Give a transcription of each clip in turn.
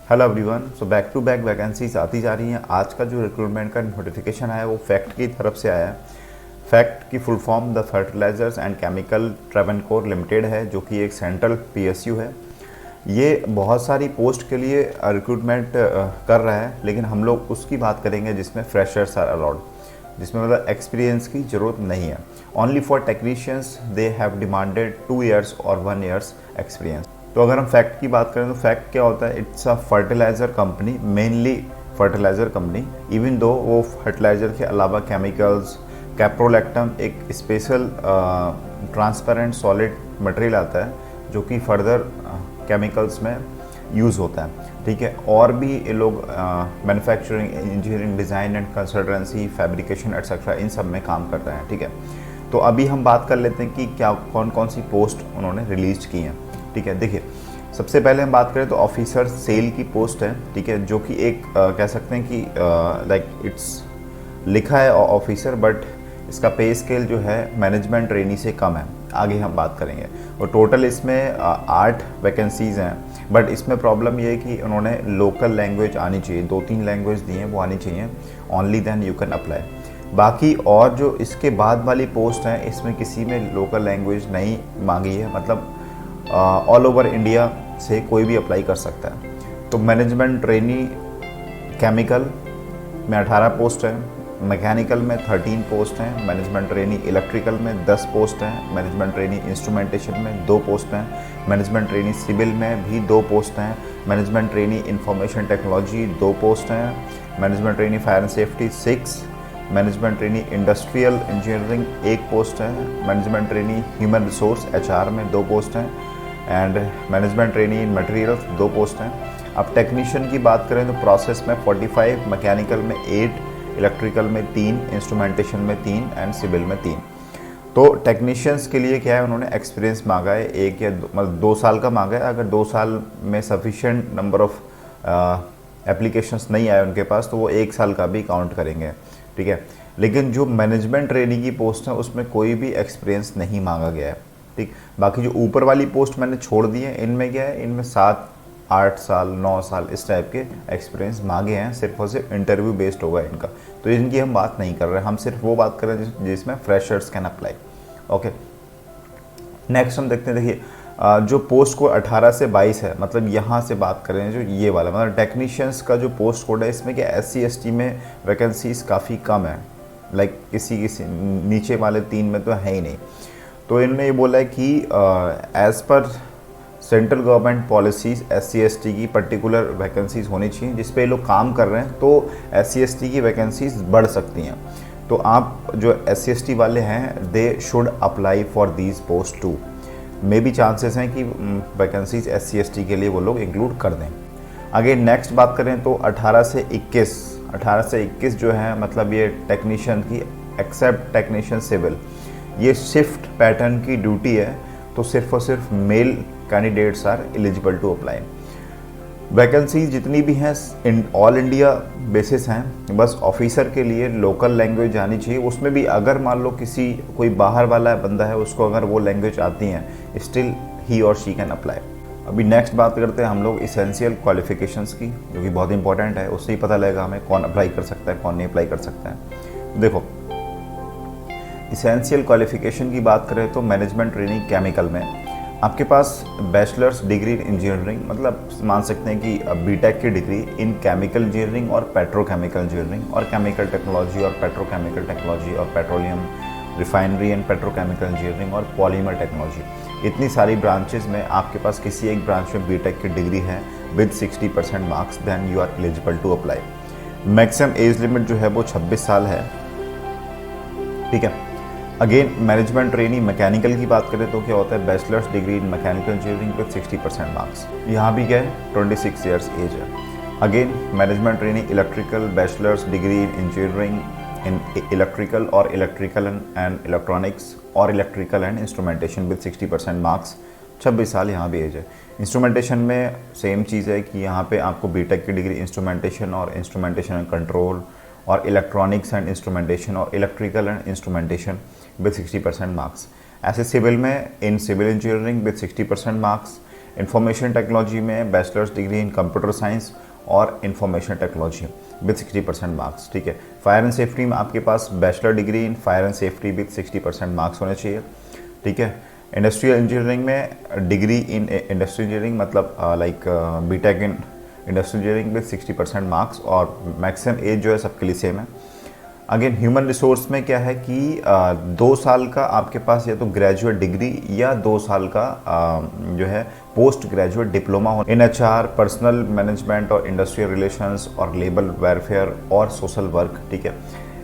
Hello everyone. So back to back vacancies आती जा रही हैं। आज का जो रिक्रूटमेंट का नोटिफिकेशन आया है वो फैक्ट की तरफ से आया है। फैक्ट की full form the fertilizers and chemical Travancore limited है, जो कि एक सेंट्रल पीएसयू है। ये बहुत सारी पोस्ट के लिए रिक्रूटमेंट कर रहा है, लेकिन हम लोग उसकी बात करेंगे जिसमें फ्रेशर्स आर अलाउड, जिसमें मतलब एक्सपीरियंस की ज़रूरत नहीं है। Only for technicians they have demanded 2 years और 1 ईयर्स एक्सपीरियंस। तो अगर हम फैक्ट की बात करें तो फैक्ट क्या होता है, it's a fertiliser company, mainly fertiliser company. Even though वो फर्टिलाइज़र के अलावा केमिकल्स, कैप्रोलैक्टम एक स्पेशल ट्रांसपेरेंट सॉलिड मटेरियल आता है जो कि फर्दर केमिकल्स में यूज़ होता है। ठीक है, और भी ये लोग manufacturing, engineering, design and consultancy, fabrication etcetera इन सब में काम कर रहे हैं। ठीक है, तो अभी हम बात कर लेते हैं कि क्या कौन कौन सी पोस्ट उन्होंने रिलीज की हैं। ठीक है, देखिए सबसे पहले हम बात करें तो ऑफिसर सेल की पोस्ट है। ठीक है, जो कि एक कह सकते हैं कि लाइक इट्स लिखा है ऑफिसर, बट इसका पे स्केल जो है मैनेजमेंट ट्रेनी से कम है। आगे हम बात करेंगे। और टोटल इसमें 8 वैकेंसीज़ हैं, बट इसमें प्रॉब्लम ये है कि उन्होंने लोकल लैंग्वेज आनी चाहिए, 2-3 लैंग्वेज दी हैं वो आनी चाहिए, only then you can apply. बाकी और जो इसके बाद वाली पोस्ट हैं इसमें किसी में लोकल लैंग्वेज नहीं मांगी है, मतलब ऑल ओवर इंडिया से कोई भी अप्लाई कर सकता है। तो मैनेजमेंट ट्रेनी केमिकल में 18 पोस्ट हैं, मैकेनिकल में 13 पोस्ट हैं, मैनेजमेंट ट्रेनी इलेक्ट्रिकल में 10 पोस्ट हैं, मैनेजमेंट ट्रेनी इंस्ट्रूमेंटेशन में 2 पोस्ट हैं, मैनेजमेंट ट्रेनी सिविल में भी 2 पोस्ट हैं, management trainee information technology 2 post हैं, management trainee fire and safety 6, management trainee industrial engineering 1 post है, management trainee human resource HR में 2 पोस्ट हैं, and management trainee in materials 2 post हैं। अब technician की बात करें तो प्रोसेस में 45, मैकेनिकल में 8, इलेक्ट्रिकल में 3, इंस्ट्रूमेंटेशन में 3 एंड सिविल में 3। तो टेक्नीशियंस के लिए क्या है, उन्होंने एक्सपीरियंस मांगा है 1 या मतलब 2 साल का मांगा है। अगर 2 साल में सफिशिएंट नंबर ऑफ एप्लीकेशंस नहीं आए उनके पास तो वो 1 साल का भी काउंट करेंगे। ठीक है, लेकिन जो मैनेजमेंट ट्रेनी की पोस्ट है उसमें कोई भी एक्सपीरियंस नहीं मांगा गया है। ठीक, बाकी जो ऊपर वाली पोस्ट मैंने छोड़ दी है, इनमें क्या है, इनमें 7, 8 साल, 9 साल इस टाइप के एक्सपीरियंस मांगे हैं। सिर्फ और सिर्फ इंटरव्यू बेस्ड होगा इनका, तो इनकी हम बात नहीं कर रहे हैं। हम सिर्फ वो बात कर रहे हैं जिसमें freshers can apply. Okay, next हम देखते हैं। देखिए जो पोस्ट कोड 18 से 22 है, मतलब यहाँ से बात करें जो ये वाला, मतलब टेक्नीशियंस का जो पोस्ट कोड है, इसमें क्या SC ST में वैकेंसीज काफ़ी कम है। लाइक किसी नीचे वाले 3 में तो है ही नहीं। तो इन्होंने ये बोला है कि as per central government policies SC ST की पर्टिकुलर वैकेंसीज़ होनी चाहिए जिस पे ये लोग काम कर रहे हैं, तो SC ST की वैकेंसीज़ बढ़ सकती हैं। तो आप जो SC ST वाले हैं they should apply for these post too. May be chances हैं कि वैकेंसीज SC ST के लिए वो लोग इंक्लूड कर दें। आगे नेक्स्ट बात करें तो 18 से 21 जो है, मतलब ये टेक्नीशियन की एक्सेप्ट टेक्नीशियन सिविल, ये शिफ्ट पैटर्न की ड्यूटी है, तो सिर्फ और सिर्फ male candidates are eligible to apply. Vacancy जितनी भी हैं ऑल इंडिया बेसिस हैं, बस ऑफिसर के लिए लोकल लैंग्वेज आनी चाहिए। उसमें भी अगर मान लो कोई बाहर वाला बंदा है, उसको अगर वो लैंग्वेज आती हैं, स्टिल ही और शी कैन अप्लाई। अभी नेक्स्ट बात करते हैं हम लोग इसेंशियल क्वालिफिकेशंस की, जो कि बहुत इंपॉर्टेंट है। उससे ही पता लगेगा हमें कौन अप्लाई कर सकता है, कौन नहीं अप्लाई कर सकता है। देखो इसेंशियल क्वालिफिकेशन की बात करें तो मैनेजमेंट ट्रेनिंग केमिकल में आपके पास बैचलर्स डिग्री इंजीनियरिंग, मतलब मान सकते हैं कि BTech की डिग्री इन केमिकल इंजीनियरिंग और पेट्रोकेमिकल इंजीनियरिंग और केमिकल टेक्नोलॉजी और पेट्रोकेमिकल टेक्नोलॉजी और petroleum refinery and petrochemical engineering और पॉलीमर टेक्नोलॉजी, इतनी सारी ब्रांचेज में आपके पास किसी एक ब्रांच में BTech की डिग्री है with 60% marks, then you are eligible to apply. Maximum age limit जो है वो 26 साल है। ठीक है, अगेन मैनेजमेंट ट्रेनी मैकेनिकल की बात करें तो क्या होता है, bachelors degree in mechanical engineering with 60% marks, यहाँ भी क्या है 26 ईयर्स एज है। Again management trainee electrical, bachelors degree in engineering in electrical और इलेक्ट्रिकल एंड इलेक्ट्रॉनिक्स और electrical and instrumentation with 60% marks, 26 साल यहाँ भी एज है। इंस्ट्रूमेंटेशन में सेम चीज़ है कि यहाँ पे आपको BTech की डिग्री इंस्ट्रूमेंटेशन और इंस्ट्रूमेंटेशन एंड कंट्रोल और इलेक्ट्रॉनिक्स एंड इंस्ट्रूमेंटेशन और electrical and instrumentation with 60% marks. ऐसे सिविल में in civil engineering with 60% marks, information technology में bachelors degree in computer science और इंफॉर्मेशन टेक्नोलॉजी विद 60% मार्क्स, ठीक है। फायर एंड सेफ्टी में आपके पास bachelor degree in fire and safety with 60% marks होने चाहिए, ठीक है। इंडस्ट्रियल इंजीनियरिंग में डिग्री इन इंडस्ट्रियल इंजीनियरिंग मतलब like BTech in industrial engineering with 60% marks और मैक्सिमम एज जो है सबके लिए सेम है। अगेन ह्यूमन रिसोर्स में क्या है कि 2 साल का आपके पास या तो ग्रेजुएट डिग्री या 2 साल का जो है पोस्ट ग्रेजुएट डिप्लोमा हो इन HR, पर्सनल मैनेजमेंट और इंडस्ट्रियल रिलेशंस और लेबर वेलफेयर और सोशल वर्क, ठीक है।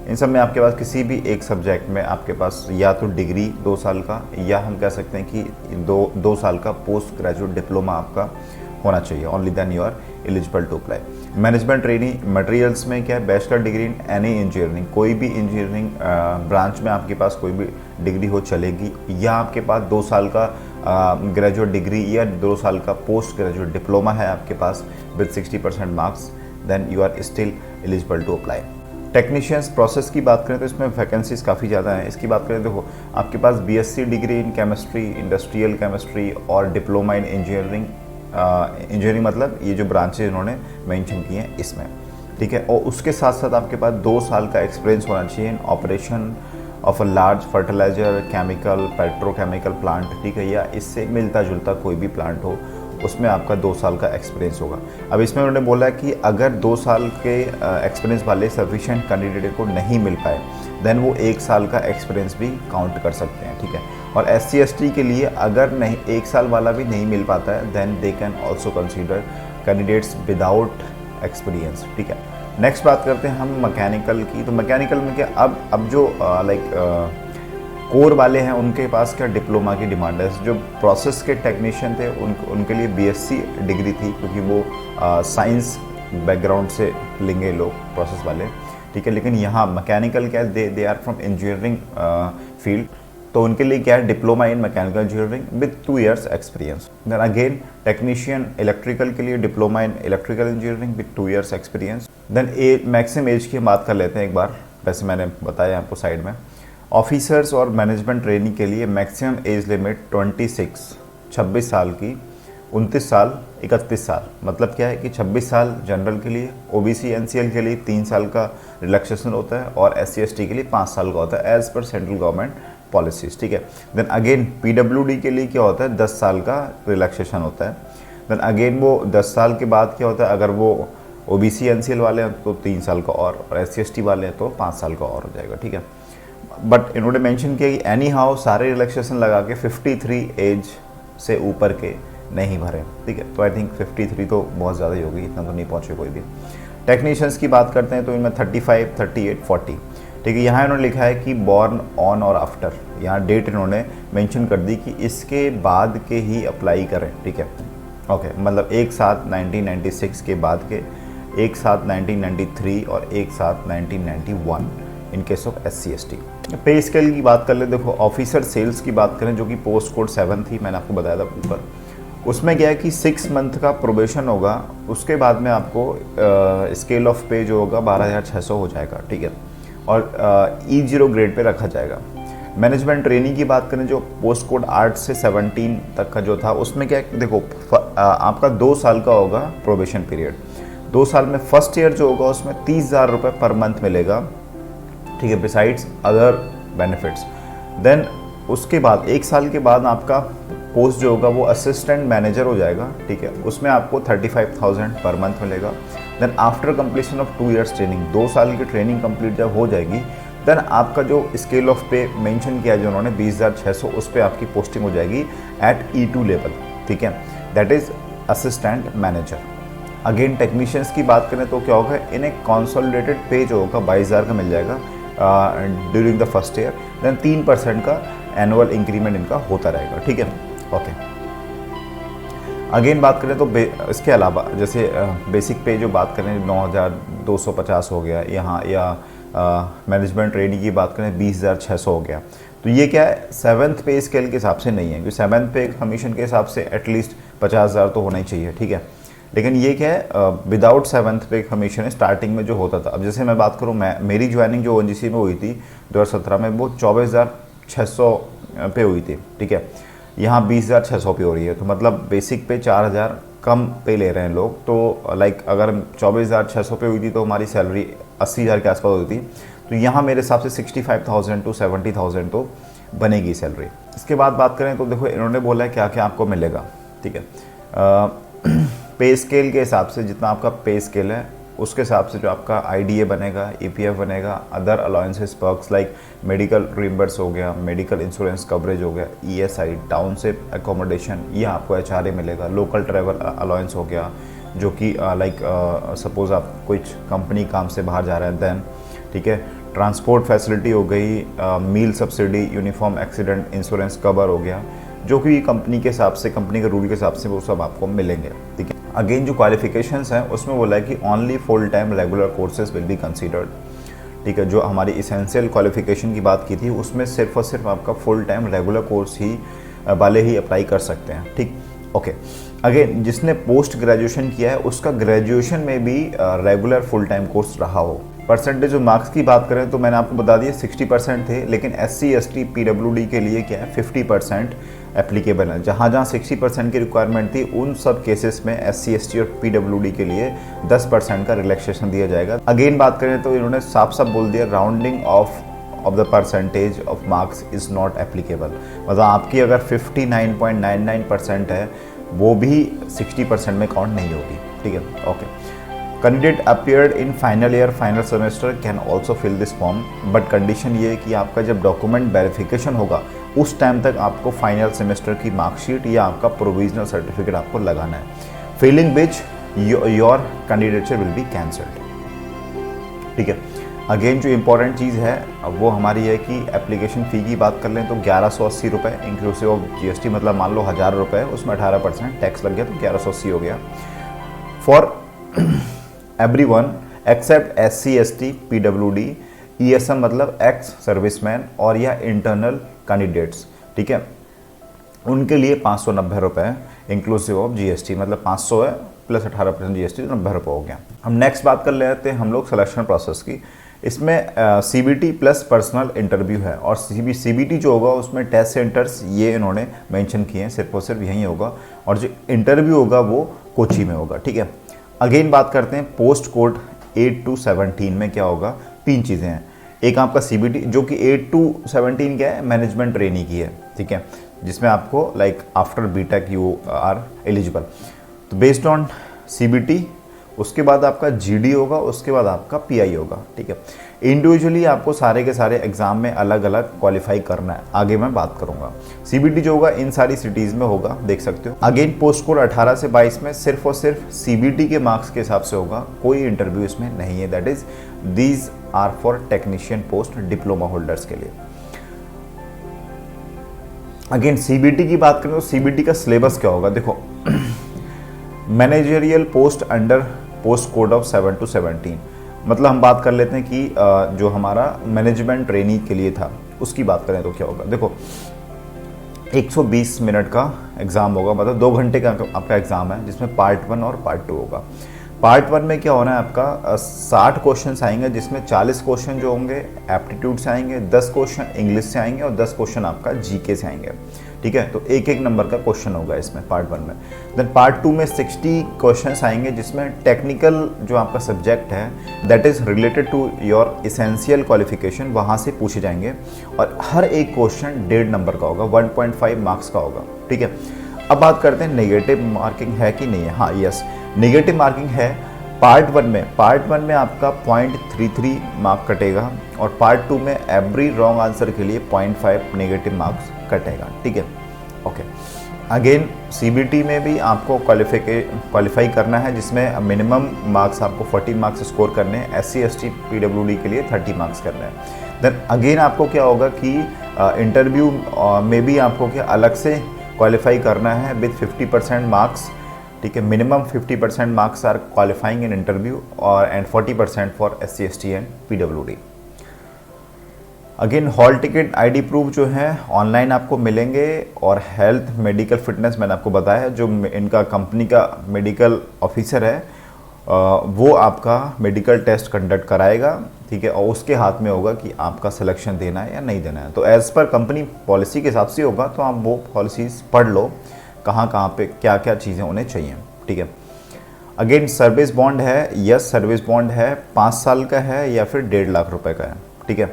इन सब में आपके पास किसी भी एक सब्जेक्ट में आपके पास या तो डिग्री 2 साल का या हम कह सकते हैं कि दो साल का पोस्ट ग्रेजुएट डिप्लोमा आपका होना चाहिए, only then you are eligible to apply. Management training materials में क्या है, bachelor degree in any engineering, कोई भी इंजीनियरिंग ब्रांच में आपके पास कोई भी डिग्री हो चलेगी, या आपके पास 2 साल का ग्रेजुएट डिग्री या 2 साल का पोस्ट ग्रेजुएट डिप्लोमा है आपके पास with 60% marks, then you are still eligible to apply. Technicians process की बात करें तो इसमें वैकेंसीज काफ़ी ज़्यादा हैं। इसकी बात करें तो आपके पास BSc degree in chemistry, industrial chemistry और डिप्लोमा इन इंजीनियरिंग, इंजीनियरिंग मतलब ये जो ब्रांचेज इन्होंने मेंशन किए हैं इसमें, ठीक है। और उसके साथ साथ आपके पास 2 साल का एक्सपीरियंस होना चाहिए in operation of a large fertilizer, chemical, petrochemical plant, ठीक है, या इससे मिलता जुलता कोई भी प्लांट हो उसमें आपका 2 साल का एक्सपीरियंस होगा। अब इसमें उन्होंने बोला कि अगर 2 साल के एक्सपीरियंस वाले सफिशिएंट कैंडिडेट को नहीं मिल पाए देन वो 1 साल का एक्सपीरियंस भी काउंट कर सकते हैं, ठीक है। और SC ST के लिए अगर नहीं 1 साल वाला भी नहीं मिल पाता है then they can also consider candidates without experience, ठीक है। नेक्स्ट बात करते हैं हम मैकेनिकल की। तो मैकेनिकल में क्या अब जो कोर वाले हैं उनके पास क्या डिप्लोमा की डिमांड है। जो प्रोसेस के टेक्नीशियन थे उनके लिए BSc डिग्री थी, क्योंकि वो साइंस बैकग्राउंड से लेंगे लोग प्रोसेस वाले, ठीक है। लेकिन यहाँ मैकेनिकल क्या है, they are from engineering field, तो उनके लिए क्या है diploma in mechanical engineering with 2 years experience. Then again technician electrical के लिए diploma in electrical engineering with 2 years experience. Then maximum age की बात कर लेते हैं एक बार, वैसे मैंने बताया आपको साइड में। ऑफिसर्स और मैनेजमेंट ट्रेनिंग के लिए मैक्सिमम एज लिमिट 26 साल की, 29 साल, 31 साल, मतलब क्या है कि 26 साल जनरल के लिए, OBC NCL के लिए 3 साल का रिलैक्सेशन होता है और SC ST के लिए 5 साल का होता है as per central government policies, ठीक है। देन अगेन PWD के लिए क्या होता है 10 साल का रिलैक्सेशन होता है। देन अगेन वो 10 साल के बाद क्या होता है, अगर वो OBC NCL वाले हैं तो 3 साल का और SC ST वाले हैं तो 5 साल का और हो जाएगा, ठीक है। बट इन्होंने मेंशन किया कि एनी हाउ सारे रिलैक्सेशन लगा के 53 एज से ऊपर के नहीं भरे, ठीक है। तो आई थिंक 53 तो बहुत ज़्यादा ही होगी, इतना तो नहीं पहुँचे कोई भी। टेक्नीशियंस की बात करते हैं तो इनमें 35, 38, 40, ठीक है। यहाँ इन्होंने लिखा है कि बॉर्न ऑन और आफ्टर, यहाँ डेट इन्होंने मेंशन कर दी कि इसके बाद के ही अप्लाई करें, ठीक है। ओके, मतलब एक साथ 1996 के बाद के, एक साथ 1993 और एक साथ 1991 इन केस ऑफ SC ST। पे स्केल की बात कर ले, देखो ऑफिसर सेल्स की बात करें जो कि पोस्ट कोड 7 थी, मैंने आपको बताया था ऊपर, उसमें क्या है कि 6 मंथ का प्रोबेशन होगा, उसके बाद में आपको स्केल ऑफ पे जो होगा 12,600 हो जाएगा, ठीक है। और E0 ग्रेड पे रखा जाएगा। मैनेजमेंट ट्रेनिंग की बात करें जो पोस्ट कोड 8 से 17 तक का जो था, उसमें क्या है देखो आपका 2 साल का होगा प्रोबेशन पीरियड। 2 साल में फर्स्ट ईयर जो होगा उसमें 30,000 रुपये पर मंथ मिलेगा, ठीक है, बिसाइड्स अदर बेनिफिट्स। देन उसके बाद 1 साल के बाद आपका पोस्ट जो होगा वो असिस्टेंट मैनेजर हो जाएगा, ठीक है, उसमें आपको 35,000 पर मंथ मिलेगा। Then after completion of 2 years training, 2 साल की ट्रेनिंग कंप्लीट जब हो जाएगी देन आपका जो स्केल ऑफ पे मेंशन किया जो उन्होंने 20,600, उस पर आपकी पोस्टिंग हो जाएगी एट E2 लेवल, ठीक है, that is assistant manager. Again technicians की बात करें तो क्या होगा, इन्हें कंसोलिडेटेड पे जो होगा 22,000 का मिल जाएगा during the first year. Then 3% का एनुअल इंक्रीमेंट इनका होता रहेगा, ठीक है, ओके। अगेन बात करें तो इसके अलावा जैसे बेसिक पे जो बात करें 9,250 हो गया यहाँ, या मैनेजमेंट ट्रेनिंग की बात करें 20,600 हो गया। तो ये क्या है 7th पे स्केल के हिसाब से नहीं है, क्योंकि 7th पे कमीशन के हिसाब से एटलीस्ट 50,000 तो होना ही चाहिए, ठीक है। लेकिन ये क्या है विदाउट 7th पे कमीशन स्टार्टिंग में जो होता था, अब जैसे मैं बात करूँ मेरी ज्वाइनिंग जो ONGC में हुई थी 2017 में, वो 24,600 पे हुई थी, ठीक है। यहाँ 20,600 पे हो रही है, तो मतलब बेसिक पे 4,000 कम पे ले रहे हैं लोग। तो लाइक अगर 24,600 पे हुई थी तो हमारी सैलरी 80,000 के आसपास होती थी, तो यहाँ मेरे हिसाब से 65,000 to 70,000 तो बनेगी सैलरी। इसके बाद बात करें तो देखो इन्होंने बोला है क्या क्या आपको मिलेगा, ठीक है। पे स्केल के हिसाब से जितना आपका पे स्केल है उसके हिसाब से जो आपका IDA बनेगा, EPF बनेगा, other allowances perks like medical reimburse हो गया, मेडिकल इंश्योरेंस कवरेज हो गया, ESI, टाउनशिप एकोमोडेशन, ये आपको HRA मिलेगा, लोकल ट्रैवल अलाउंस हो गया जो कि लाइक सपोज़ आप कुछ कंपनी काम से बाहर जा रहे हैं देन, ठीक है। ट्रांसपोर्ट फैसिलिटी हो गई, meal subsidy, uniform accident insurance cover हो गया, जो कि कंपनी के हिसाब से, कंपनी के रूल के हिसाब से वो सब आपको मिलेंगे, ठीक है। अगेन जो क्वालिफिकेशंस हैं उसमें बोला है कि only full time regular courses will be considered, ठीक है। जो हमारी इसेंशियल क्वालिफिकेशन की बात की थी उसमें सिर्फ और सिर्फ आपका फुल टाइम रेगुलर कोर्स ही वाले ही अप्लाई कर सकते हैं, ठीक, ओके। अगेन जिसने पोस्ट ग्रेजुएशन किया है उसका ग्रेजुएशन में भी रेगुलर फुल टाइम कोर्स रहा हो। परसेंटेज ऑफ मार्क्स की बात करें तो मैंने आपको बता दिया 60% थे, लेकिन SC ST PWD के लिए क्या है 50% एप्लीकेबल है। जहाँ जहाँ 60% की रिक्वायरमेंट थी उन सब केसेस में SC ST और PWD के लिए 10% का रिलैक्सेशन दिया जाएगा। अगेन बात करें तो इन्होंने साफ साफ बोल दिया rounding off the percentage of marks is not applicable, मतलब आपकी अगर 59.99% है वो भी 60% में काउंट नहीं होगी, ठीक है, okay. Candidate appeared in final year final semester can also fill this form, but condition ये है कि आपका जब डॉक्यूमेंट वेरिफिकेशन होगा उस टाइम तक आपको फाइनल सेमेस्टर की मार्कशीट या आपका प्रोविजनल सर्टिफिकेट आपको लगाना है, filling which your candidature will be cancelled, ठीक है। अगेन जो इंपॉर्टेंट चीज़ है वो हमारी है कि एप्लीकेशन फ़ी की बात कर लें तो 1180 रुपये इंक्लूसिव ऑफ GST, मतलब मान लो 1000 रुपये, उसमें 18% टैक्स लग गया तो 1180 हो गया। For everyone except SC ST PWD ESM मतलब एक्स सर्विसमैन और या इंटरनल कैंडिडेट्स, ठीक है, उनके लिए 590 रुपये इंक्लूसिव ऑफ GST, मतलब 500 है प्लस 18% GST, तो 90 रुपये हो गया। हम नेक्स्ट बात कर लेते हैं हम लोग सिलेक्शन प्रोसेस की। इसमें CBT प्लस पर्सनल इंटरव्यू है, और CBT जो होगा उसमें टेस्ट सेंटर्स ये इन्होंने मेंशन किए हैं, सिर्फ और सिर्फ यहीं होगा, और जो इंटरव्यू होगा वो कोची में होगा, ठीक है। अगेन बात करते हैं पोस्ट कोड 8 to 17 में क्या होगा, 3 चीज़ें हैं। एक आपका CBT जो कि 8 to 17 क्या है, मैनेजमेंट ट्रेनी की है, ठीक है, जिसमें आपको like after BTech you are eligible, तो बेस्ड ऑन CBT उसके बाद आपका GD होगा, उसके बाद आपका PI होगा, ठीक है। इंडिविजुअली आपको सारे के सारे एग्जाम में अलग अलग क्वालिफाई करना है, आगे मैं बात करूंगा। CBT जो होगा इन सारी सिटीज़ में होगा, देख सकते हो। अगेन पोस्ट कोड 18 से 22 में सिर्फ और सिर्फ CBT के मार्क्स के हिसाब से होगा, कोई इंटरव्यू इसमें नहीं है, that is these are for technician post diploma holders के लिए। अगेन CBT की बात करें तो CBT का सिलेबस क्या होगा, देखो managerial post under post code of 7 to 17, मतलब हम बात कर लेते हैं कि जो हमारा मैनेजमेंट ट्रेनी के लिए था उसकी बात करें तो क्या होगा। देखो 120 मिनट का एग्ज़ाम होगा, मतलब 2 घंटे का आपका एग्ज़ाम है, जिसमें पार्ट 1 और पार्ट 2 होगा। पार्ट 1 में क्या होना है आपका 60 क्वेश्चन आएंगे, जिसमें 40 क्वेश्चन जो होंगे एप्टीट्यूड से आएंगे, 10 क्वेश्चन इंग्लिश से आएंगे और 10 क्वेश्चन आपका GK से आएंगे, ठीक है। तो एक एक नंबर का क्वेश्चन होगा इसमें पार्ट 1 में। देन पार्ट 2 में 60 क्वेश्चन आएंगे, जिसमें टेक्निकल जो आपका सब्जेक्ट है that is related to your essential qualification, वहाँ से पूछे जाएंगे, और हर एक क्वेश्चन 1.5 नंबर का होगा, 1.5 मार्क्स का होगा, ठीक है। अब बात करते हैं नेगेटिव मार्किंग है कि नहीं है। हाँ, यस, नेगेटिव मार्किंग है। पार्ट 1 में आपका 0.33 मार्क कटेगा, और पार्ट 2 में एवरी रॉन्ग आंसर के लिए 0.5 नेगेटिव मार्क्स कटेगा, ठीक है, ओके। अगेन CBT में भी आपको क्वालिफाई करना है, जिसमें मिनिमम मार्क्स आपको 40 मार्क्स स्कोर करने हैं, SC ST PWD के लिए 30 मार्क्स करने हैं। देन अगेन आपको क्या होगा कि इंटरव्यू में भी आपको क्या अलग से क्वालिफाई करना है विद 50% मार्क्स, ठीक है। Minimum 50% marks are qualifying in interview और and 40% for SC ST and PWD। Again hall ticket ID proof जो है ऑनलाइन आपको मिलेंगे, और हेल्थ मेडिकल फिटनेस मैंने आपको बताया, जो इनका कंपनी का मेडिकल ऑफिसर है वो आपका मेडिकल टेस्ट कंडक्ट कराएगा, ठीक है, और उसके हाथ में होगा कि आपका सिलेक्शन देना है या नहीं देना है। तो एज़ पर कंपनी पॉलिसी के हिसाब से होगा, तो आप वो पॉलिसीज़ पढ़ लो, कहाँ पे क्या क्या चीज़ें होने चाहिए, ठीक है। अगेन सर्विस बॉन्ड है, यस सर्विस बॉन्ड है, 5 साल का है या फिर 1.5 लाख रुपए का है, ठीक है।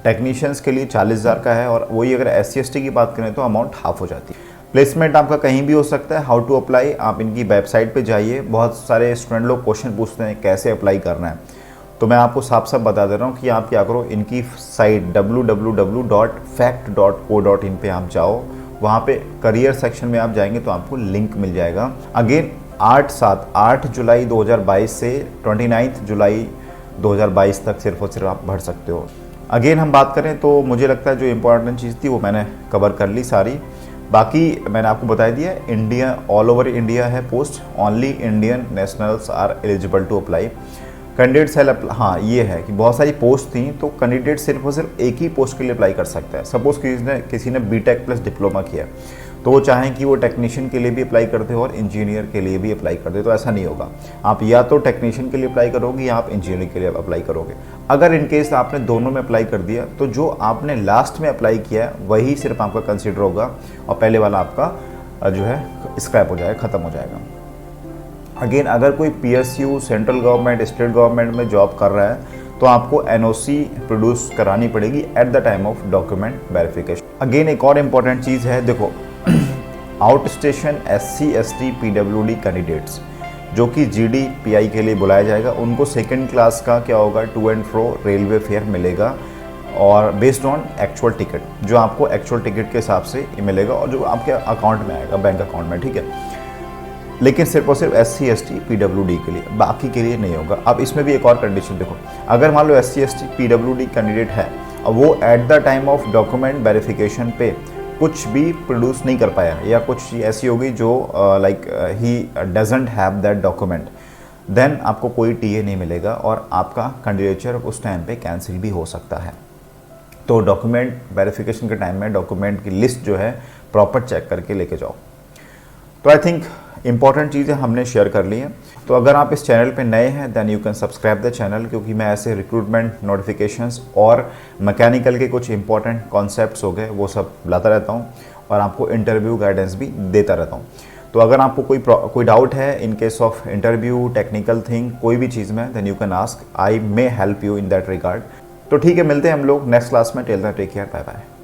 टेक्नीशियंस के लिए 40,000 का है, और वही अगर SC/ST की बात करें तो अमाउंट हाफ हो जाती है। प्लेसमेंट आपका कहीं भी हो सकता है। हाउ टू अप्लाई, आप इनकी वेबसाइट पे जाइए। बहुत सारे स्टूडेंट लोग क्वेश्चन पूछते हैं कैसे अप्लाई करना है, तो मैं आपको साफ साफ बता दे रहा हूँ कि आप क्या करो, इनकी साइट www.fact.co.in पे आप जाओ, वहाँ पे करियर सेक्शन में आप जाएंगे तो आपको लिंक मिल जाएगा। अगेन 8 जुलाई 2022 से 29 जुलाई 2022 तक सिर्फ और सिर्फ आप भर सकते हो। अगेन हम बात करें तो मुझे लगता है जो इम्पोर्टेंट चीज़ थी वो मैंने कवर कर ली सारी। बाकी मैंने आपको बता दिया, इंडिया ऑल ओवर इंडिया है post, only Indian nationals are eligible to apply. Candidates है, हाँ ये है कि बहुत सारी पोस्ट थी, तो कैंडिडेट सिर्फ और सिर्फ एक ही पोस्ट के लिए अप्लाई कर सकता है। सपोज किसी ने बीटेक प्लस डिप्लोमा किया, तो वो चाहें कि वो टेक्नीशियन के लिए भी अप्लाई कर दे और इंजीनियर के लिए भी अप्लाई कर दे, तो ऐसा नहीं होगा। आप या तो टेक्नीशियन के लिए अप्लाई करोगे या आप इंजीनियर के लिए अप्लाई करोगे। अगर इनकेस आपने दोनों में अप्लाई कर दिया, तो जो आपने लास्ट में अप्लाई किया है वही सिर्फ आपका कंसिडर होगा, और पहले वाला आपका जो है स्क्रैप हो जाएगा, ख़त्म हो जाएगा। अगेन अगर कोई PSU central government state government में जॉब कर रहा है, तो आपको NOC प्रोड्यूस करानी पड़ेगी at the time of document verification. Again एक और इम्पॉर्टेंट चीज़ है, देखो out station SC/ST PWD candidates जो कि GD PI के लिए बुलाया जाएगा, उनको सेकेंड क्लास का क्या होगा, to and fro railway fare मिलेगा, और बेस्ड ऑन एक्चुअल टिकट, जो आपको एक्चुअल टिकट के हिसाब से मिलेगा और जो आपके अकाउंट में आएगा, बैंक अकाउंट में, ठीक है। लेकिन सिर्फ और सिर्फ SC/ST PWD के लिए, बाकी के लिए नहीं होगा। अब इसमें भी एक और कंडीशन देखो, अगर मान लो SC/ST PWD कैंडिडेट है और वो at the time of document verification पे कुछ भी प्रोड्यूस नहीं कर पाया, या कुछ ऐसी होगी जो like he doesn't have that document, then आपको कोई TA नहीं मिलेगा और आपका कैंडिडेचर उस टाइम पे कैंसिल भी हो सकता है। तो डॉक्यूमेंट वेरिफिकेशन के टाइम में डॉक्यूमेंट की लिस्ट जो है प्रॉपर चेक करके लेके जाओ। तो आई थिंक इंपॉर्टेंट चीज़ें हमने शेयर कर ली हैं। तो अगर आप इस चैनल पे नए हैं then you can subscribe the channel, क्योंकि मैं ऐसे रिक्रूटमेंट नोटिफिकेशंस और मैकेनिकल के कुछ इंपॉर्टेंट कॉन्सेप्ट्स हो गए वो सब लाता रहता हूँ, और आपको इंटरव्यू गाइडेंस भी देता रहता हूँ। तो अगर आपको कोई डाउट है in case of interview, technical thing, कोई भी चीज़ में, then you can ask, I may help you in that regard. तो ठीक है, मिलते हैं हम लोग नेक्स्ट क्लास में। Till then take care, bye bye.